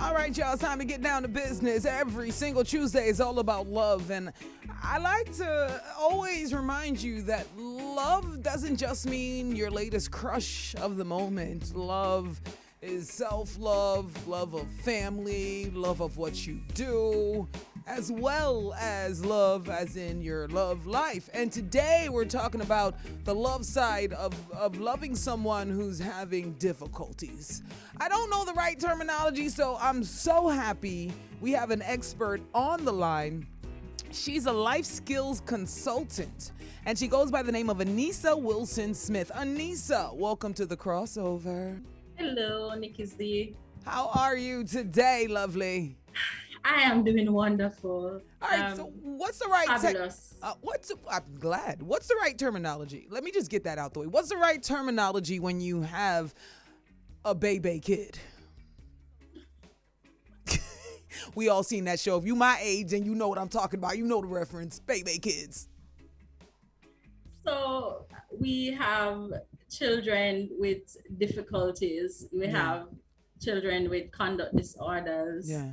All right, y'all, it's time to get down to business. Every single Tuesday is all about love. And I like to always remind you that love doesn't just mean your latest crush of the moment. Love is self-love, love of family, love of what you do, as well as love as in your love life. And today we're talking about the love side of loving someone who's having difficulties. I don't know the right terminology, so I'm so happy we have an expert on the line. She's a life skills consultant, and she goes by the name of Anisa Wilson-Smith. Anisa, welcome to the CrossOver. Hello, Nikki Z. How are you today, lovely? I am doing wonderful. All right, so what's the right fabulous? I'm glad. What's the right terminology? Let me just get that out the way. What's the right terminology when you have a baby kid? We all seen that show. If you my age and you know what I'm talking about, you know the reference, baby kids. So we have children with difficulties. We have children with conduct disorders. Yeah.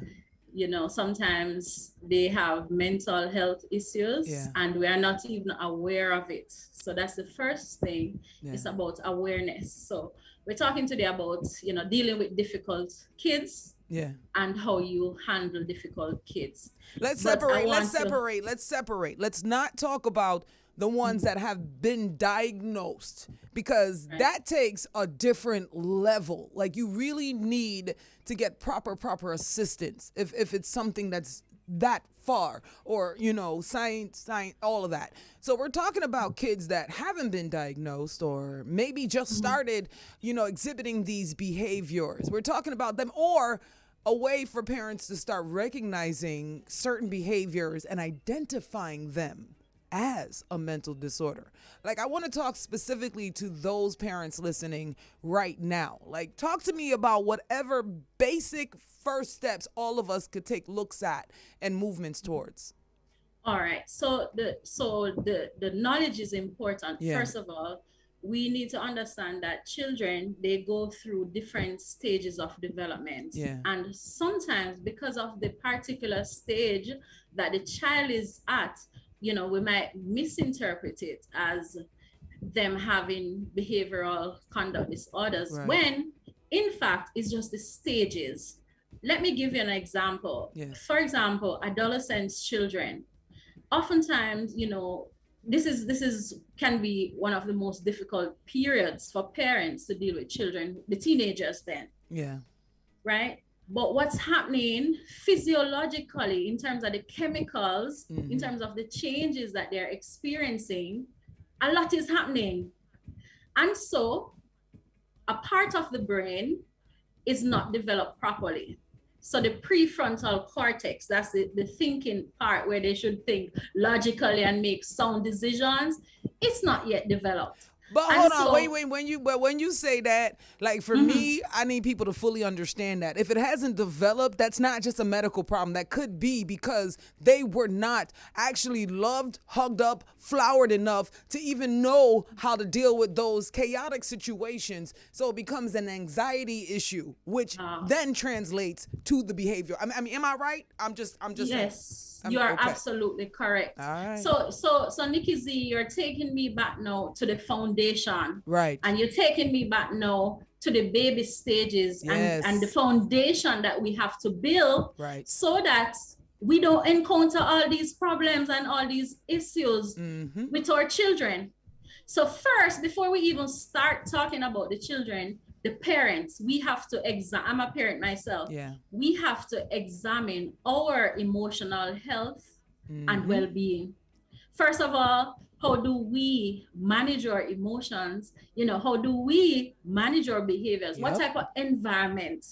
You know, sometimes they have mental health issues and we are not even aware of it. So that's the first thing. It's about awareness. So we're talking today about, dealing with difficult kids. Yeah. And how you handle difficult kids. Let's separate. Let's not talk about the ones that have been diagnosed, because that takes a different level. Like, you really need to get proper assistance if it's something that's that far, or science, all of that. So we're talking about kids that haven't been diagnosed or maybe just started exhibiting these behaviors. We're talking about them, or a way for parents to start recognizing certain behaviors and identifying them as a mental disorder. Like, I want to talk specifically to those parents listening right now. Like, talk to me about whatever basic first steps all of us could take looks at and movements towards. All right. So the knowledge is important. Yeah. First of all, we need to understand that children, they go through different stages of development. Yeah. And sometimes because of the particular stage that the child is at, we might misinterpret it as them having behavioral conduct disorders, when in fact it's just the stages. Let me give you an example. Yes. For example, adolescent children, oftentimes, this can be one of the most difficult periods for parents to deal with children, the teenagers then. Yeah. Right? But what's happening physiologically in terms of the chemicals, in terms of the changes that they're experiencing, a lot is happening. And so a part of the brain is not developed properly. So the prefrontal cortex, that's the thinking part where they should think logically and make sound decisions, it's not yet developed. But hold on, wait. When you say that, like, for me, I need people to fully understand that if it hasn't developed, that's not just a medical problem. That could be because they were not actually loved, hugged up, flowered enough to even know how to deal with those chaotic situations. So it becomes an anxiety issue, which then translates to the behavior. I mean, am I right? I'm just. Yes. You are absolutely correct. All right. So Nikki Z, you're taking me back now to the foundation. Right. And you're taking me back now to the baby stages and the foundation that we have to build so that we don't encounter all these problems and all these issues with our children. So first, before we even start talking about the children, the parents, we have to I'm a parent myself. Yeah. We have to examine our emotional health and well-being. First of all, how do we manage our emotions? How do we manage our behaviors? Yep. What type of environment,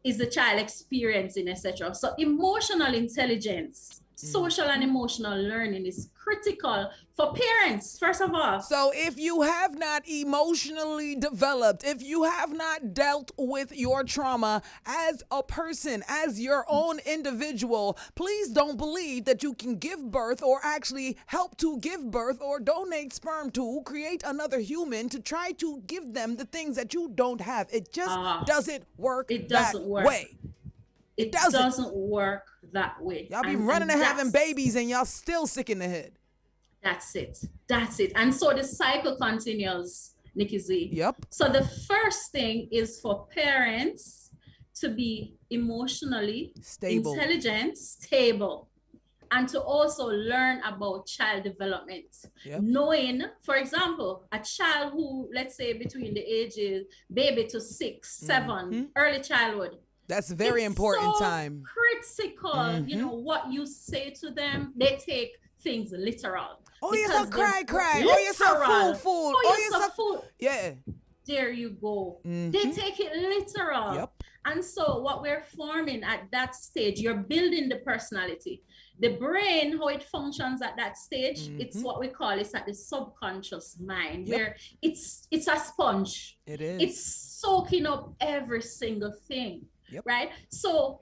is the child experiencing, etc. So emotional intelligence Social and emotional learning is critical for parents, first of all. So if you have not emotionally developed, if you have not dealt with your trauma as a person, as your own individual, please don't believe that you can give birth or actually help to give birth or donate sperm to create another human to try to give them the things that you don't have. It just doesn't work that way. It doesn't work that way. Y'all be running and having babies and y'all still sick in the head. That's it. And so the cycle continues, Nikki Z. Yep. So the first thing is for parents to be emotionally intelligent, stable, and to also learn about child development. Yep. Knowing, for example, a child who, let's say between the ages, baby to 6, 7, early childhood. That's a very important time. Critical, you know, what you say to them, they take things literal. Oh, you're so cry. Oh, you're so fool. Oh, you're so fool. Yeah. There you go. They take it literal. Yep. And so what we're forming at that stage, you're building the personality. The brain, how it functions at that stage, it's what we call, it's at the subconscious mind, where it's a sponge. It is. It's soaking up every single thing. Yep. Right? So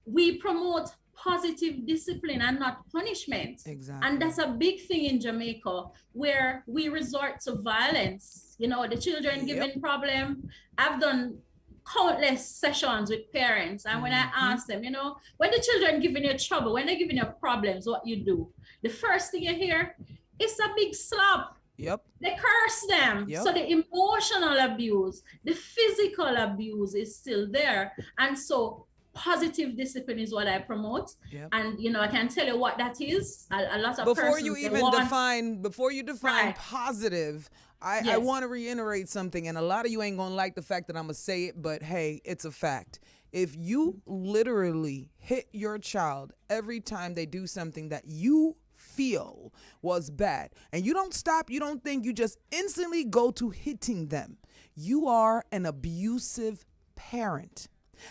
we promote positive discipline and not punishment. Exactly. And that's a big thing in Jamaica, where we resort to violence. You know, the children giving problem. I've done countless sessions with parents, and when I ask them, you know, when the children giving you trouble, when they're giving you problems, what you do? The first thing you hear is a big slap. Yep. They curse them. Yep. So the emotional abuse, the physical abuse is still there. And so positive discipline is what I promote. Yep. And, you know, I can tell you what that is. A lot of before persons, you define positive, I want to reiterate something. And a lot of you ain't going to like the fact that I'm going to say it, but hey, it's a fact. If you literally hit your child every time they do something that you feel was bad, and you don't stop, you don't think, you just instantly go to hitting them, you are an abusive parent.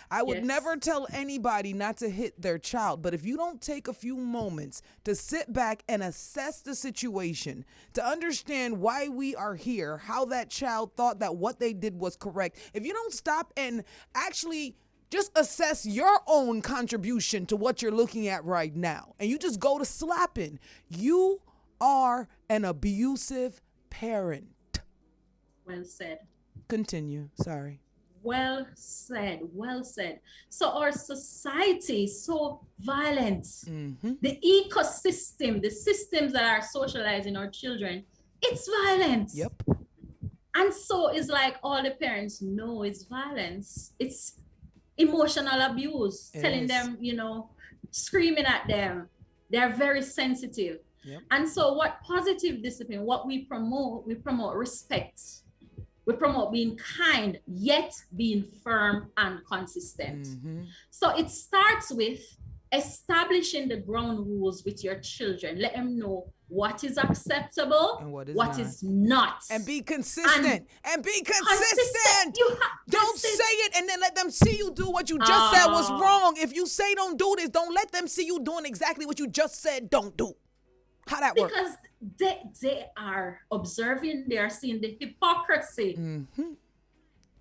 I would never tell anybody not to hit their child, but if you don't take a few moments to sit back and assess the situation, to understand why we are here, how that child thought that what they did was correct, if you don't stop and actually just assess your own contribution to what you're looking at right now, and you just go to slapping, you are an abusive parent. Well said. Continue. Sorry. Well said. So our society is so violent. The ecosystem, the systems that are socializing our children, it's violence. Yep. And so it's like all the parents know it's violence. It's emotional abuse, telling them, you know, screaming at them. They're very sensitive. Yep. And so what positive discipline, what we promote respect. We promote being kind, yet being firm and consistent. So it starts with establishing the ground rules with your children. Let them know what is acceptable and what is not. And be consistent. And be consistent. Don't say it and then let them see you do what you just said was wrong. If you say don't do this, don't let them see you doing exactly what you just said don't do. How that work? Because they are observing, they are seeing the hypocrisy.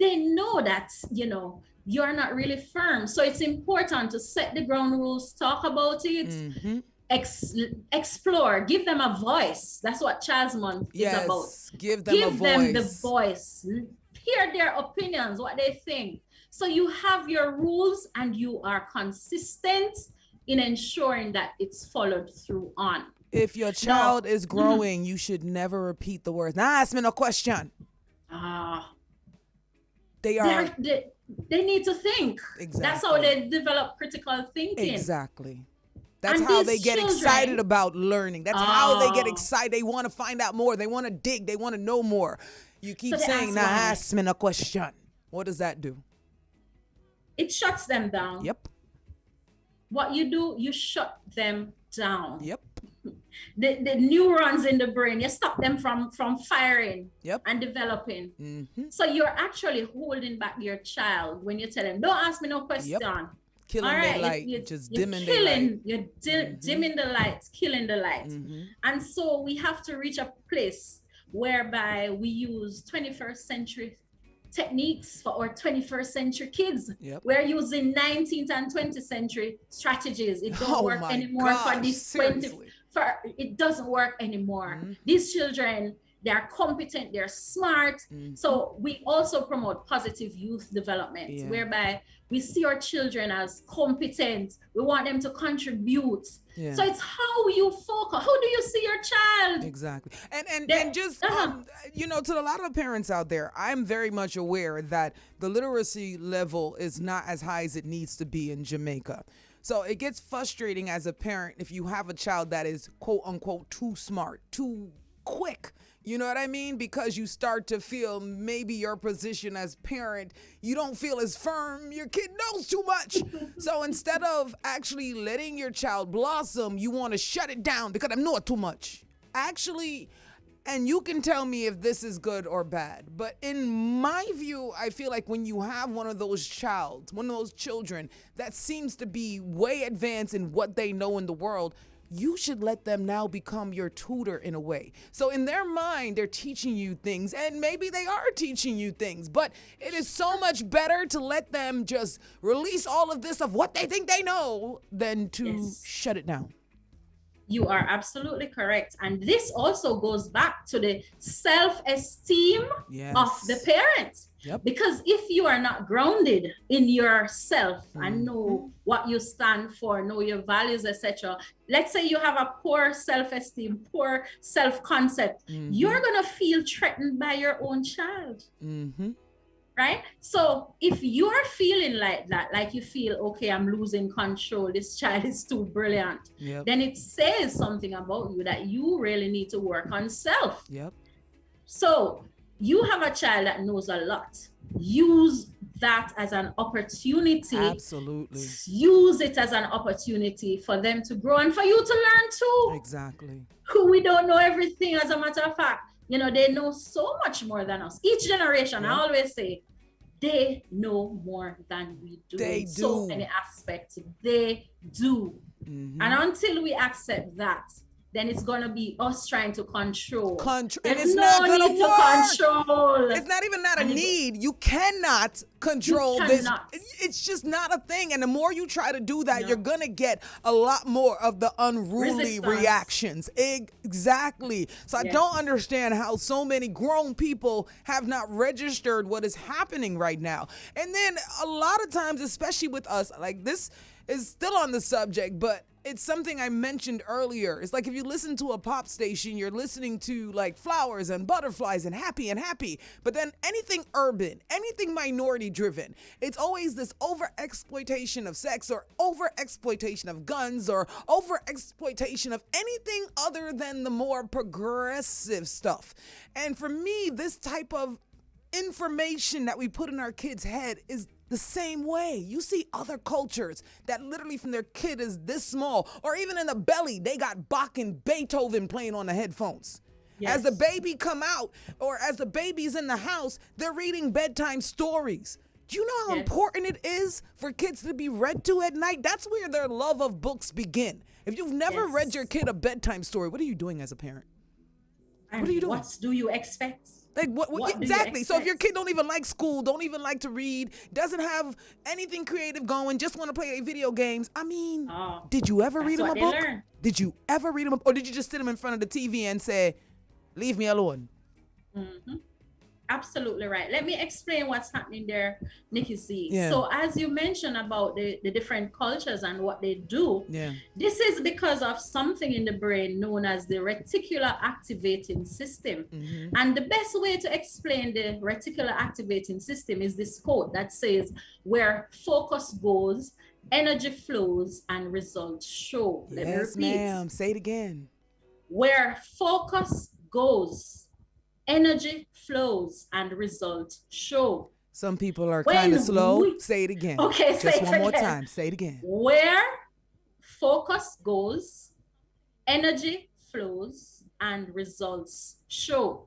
They know that, you know, you're not really firm. So it's important to set the ground rules, talk about it, explore, give them a voice. That's what Child's Month is about. Give them the voice. Hear their opinions, what they think. So you have your rules and you are consistent in ensuring that it's followed through on. If your child is growing, you should never repeat the words. Now ask me no question. They need to think. Exactly. That's how they develop critical thinking. Exactly. That's how they get excited about learning. That's how they get excited. They want to find out more. They want to dig. They want to know more. You keep saying, now ask me no question. What does that do? It shuts them down. Yep. What you do, you shut them down. Yep. The neurons in the brain, you stop them from firing and developing. So you're actually holding back your child when you tell them, don't ask me no question. Killing their light, just dimming their light. You're dimming the lights, killing the light. And so we have to reach a place whereby we use 21st century techniques for our 21st century kids. We're using 19th and 20th century strategies. It don't work anymore for this 20. It doesn't work anymore. These children, they are competent, they're smart. So we also promote positive youth development, whereby we see our children as competent. We want them to contribute. So it's how you focus. How do you see your child? Exactly. And just, you know, to a lot of parents out there, I'm very much aware that the literacy level is not as high as it needs to be in Jamaica. So it gets frustrating as a parent if you have a child that is quote unquote too smart, too quick. You know what I mean? Because you start to feel maybe your position as parent, you don't feel as firm. Your kid knows too much. So instead of actually letting your child blossom, you want to shut it down because I know too much. Actually, and you can tell me if this is good or bad, but in my view, I feel like when you have one of those children that seems to be way advanced in what they know in the world, you should let them now become your tutor in a way. So in their mind, they're teaching you things, and maybe they are teaching you things, but it is so much better to let them just release all of this of what they think they know than to shut it down. You are absolutely correct. And this also goes back to the self-esteem of the parent. Because if you are not grounded in yourself and know what you stand for, know your values, etc. Let's say you have a poor self-esteem, poor self-concept, you're going to feel threatened by your own child. Right? So if you're feeling like that, like you feel, okay, I'm losing control, this child is too brilliant, then it says something about you that you really need to work on self. So you have a child that knows a lot. Use that as an opportunity. Absolutely. Use it as an opportunity for them to grow and for you to learn too. Exactly. We don't know everything, as a matter of fact. You know, they know so much more than us. Each generation, I always say, they know more than we do. They in do. So many aspects. They do. And until we accept that, then it's going to be us trying to control. And it's not going to work. Control. It's not even not a need. You cannot control this. It's just not a thing. And the more you try to do that, you're going to get a lot more of the unruly reactions. Exactly. So I don't understand how so many grown people have not registered what is happening right now. And then a lot of times, especially with us, like this is still on the subject, but it's something I mentioned earlier. It's like if you listen to a pop station, you're listening to like flowers and butterflies and happy. But then anything urban, anything minority driven, it's always this over-exploitation of sex or over-exploitation of guns or over-exploitation of anything other than the more progressive stuff. And for me, this type of information that we put in our kids' head is the same way. You see other cultures that literally from their kid is this small, or even in the belly, they got Bach and Beethoven playing on the headphones. As the baby come out, or as the baby's in the house, they're reading bedtime stories. Do you know how important it is for kids to be read to at night? That's where their love of books begin. If you've never read your kid a bedtime story, what are you doing as a parent? What are you doing? What do you expect? Like what exactly? So if your kid don't even like school, don't even like to read, doesn't have anything creative going, just want to play video games. I mean, did you ever read him a book? Did you ever read him or did you just sit him in front of the TV and say, leave me alone? Absolutely right. Let me explain what's happening there, Nikki C. So as you mentioned about the different cultures and what they do, this is because of something in the brain known as the reticular activating system. And the best way to explain the reticular activating system is this quote that says, where focus goes, energy flows and results show. Let me repeat. Ma'am. Say it again. Where focus goes, energy flows and results show. Some people are kind of slow. Say it again. Okay, just one more time. Say it again. Where focus goes, energy flows and results show.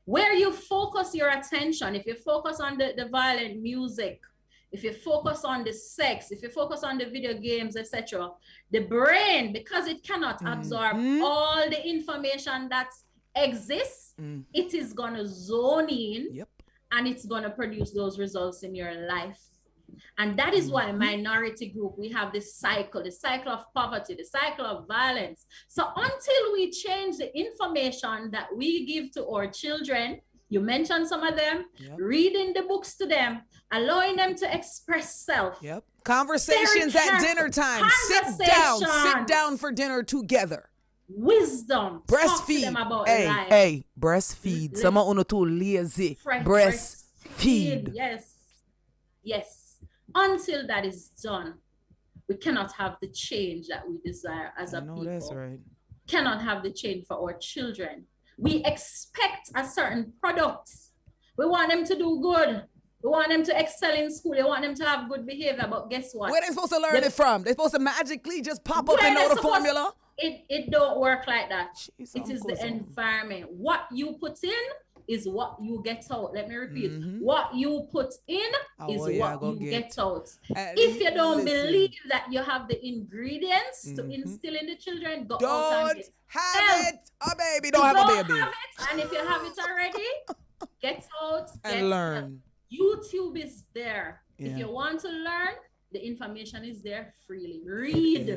Where you focus your attention, if you focus on the violent music, if you focus on the sex, if you focus on the video games, etc., the brain, because it cannot absorb all the information that exists, it is going to zone in and it's going to produce those results in your life. And that is why minority group, we have the cycle of poverty, the cycle of violence. So until we change the information that we give to our children, you mentioned some of them, reading the books to them, allowing them to express self. Conversations at dinner time. Sit down for dinner together. Wisdom. Breastfeed. Talk to them about life. Breastfeed. Some are too lazy. Breastfeed. Yes. Until that is done, we cannot have the change that we desire as a people. That's right. Cannot have the change for our children. We expect a certain product. We want them to do good. We want them to excel in school. We want them to have good behavior. But guess what? Where are they supposed to learn it from? They're supposed to magically just pop up and know the formula? It don't work like that. Jeez, it is the environment. What you put in is what you get out. Let me repeat. What you put in is what you get out. If you don't believe that you have the ingredients to instill in the children, go out and get have it. A baby, don't have a baby. Have it. And if you have it already, get out and learn. YouTube is there. If you want to learn, the information is there freely. Read.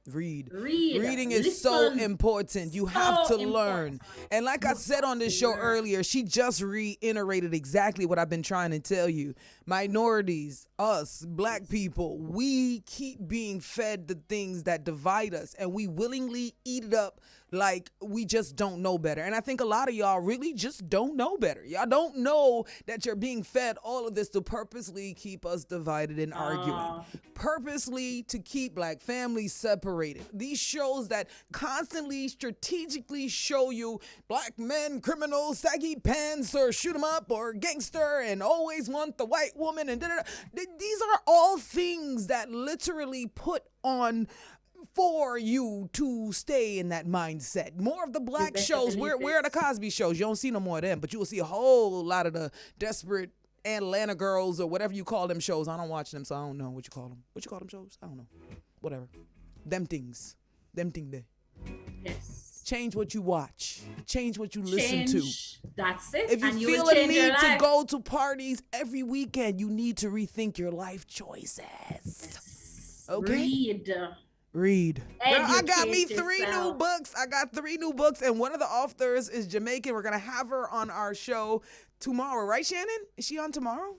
Read. Reading is so important. You have to learn. And like I said on this show earlier, she just reiterated exactly what I've been trying to tell you. Minorities, us, black people, we keep being fed the things that divide us, and we willingly eat it up like we just don't know better. And I think a lot of y'all really just don't know better. Y'all don't know that you're being fed all of this to purposely keep us divided and arguing. Purposely to keep black families separated. These shows that constantly strategically show you black men, criminals, saggy pants, or shoot 'em up, or gangster, and always want the white woman, and da-da-da. These are all things that literally put on for you to stay in that mindset. More of the black shows. Where are the Cosby shows? You don't see no more of them, but you will see a whole lot of the desperate Atlanta girls or whatever you call them shows. I don't watch them, so I don't know what you call them. What you call them shows? I don't know. Whatever. Them things. Them thing there. Yes. Change what you watch. Change what you listen to. That's it. If you feel a need to go to parties every weekend, you need to rethink your life choices. Yes. Okay? Read. Girl, I got me 3 new books. I got 3 new books, and one of the authors is Jamaican. We're going to have her on our show tomorrow. Right, Shannon? Is she on tomorrow?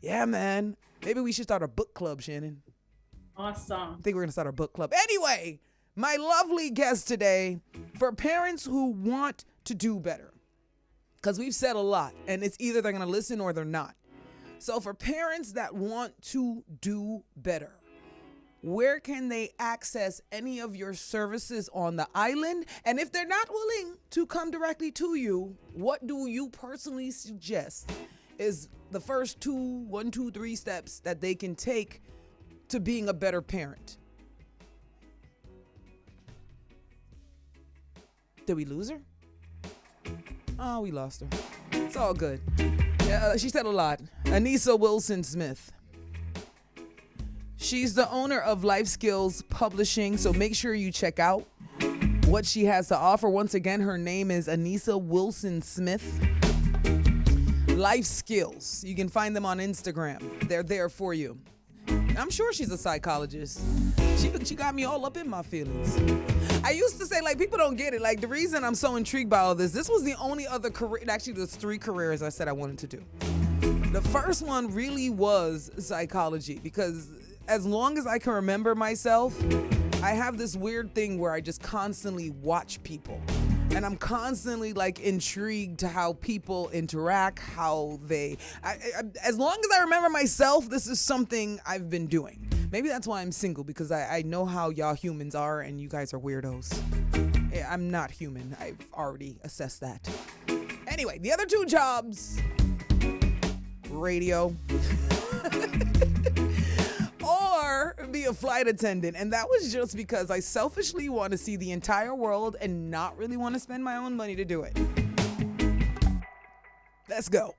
Yeah, man. Maybe we should start a book club, Shannon. Awesome. I think we're going to start a book club. Anyway, my lovely guest today, for parents who want to do better, because we've said a lot, and it's either they're going to listen or they're not. So for parents that want to do better, where can they access any of your services on the island? And if they're not willing to come directly to you, what do you personally suggest is the first 1, 2, 3 steps that they can take to being a better parent? Did we lose her? Oh, we lost her. It's all good. She said a lot. Anisa Wilson-Smith. She's the owner of Life Skills Publishing, so make sure you check out what she has to offer. Once again, her name is Anisa Wilson-Smith. Life Skills. You can find them on Instagram. They're there for you. I'm sure she's a psychologist. She got me all up in my feelings. I used to say, like, people don't get it. Like, the reason I'm so intrigued by all this was the only other career, actually there's 3 careers I said I wanted to do. The first one really was psychology, because as long as I can remember myself, I have this weird thing where I just constantly watch people. And I'm constantly like intrigued to how people interact, how they, as long as I remember myself, this is something I've been doing. Maybe that's why I'm single, because I know how y'all humans are and you guys are weirdos. I'm not human. I've already assessed that. Anyway, the other 2 jobs, radio. Or be a flight attendant. And that was just because I selfishly want to see the entire world and not really want to spend my own money to do it. Let's go.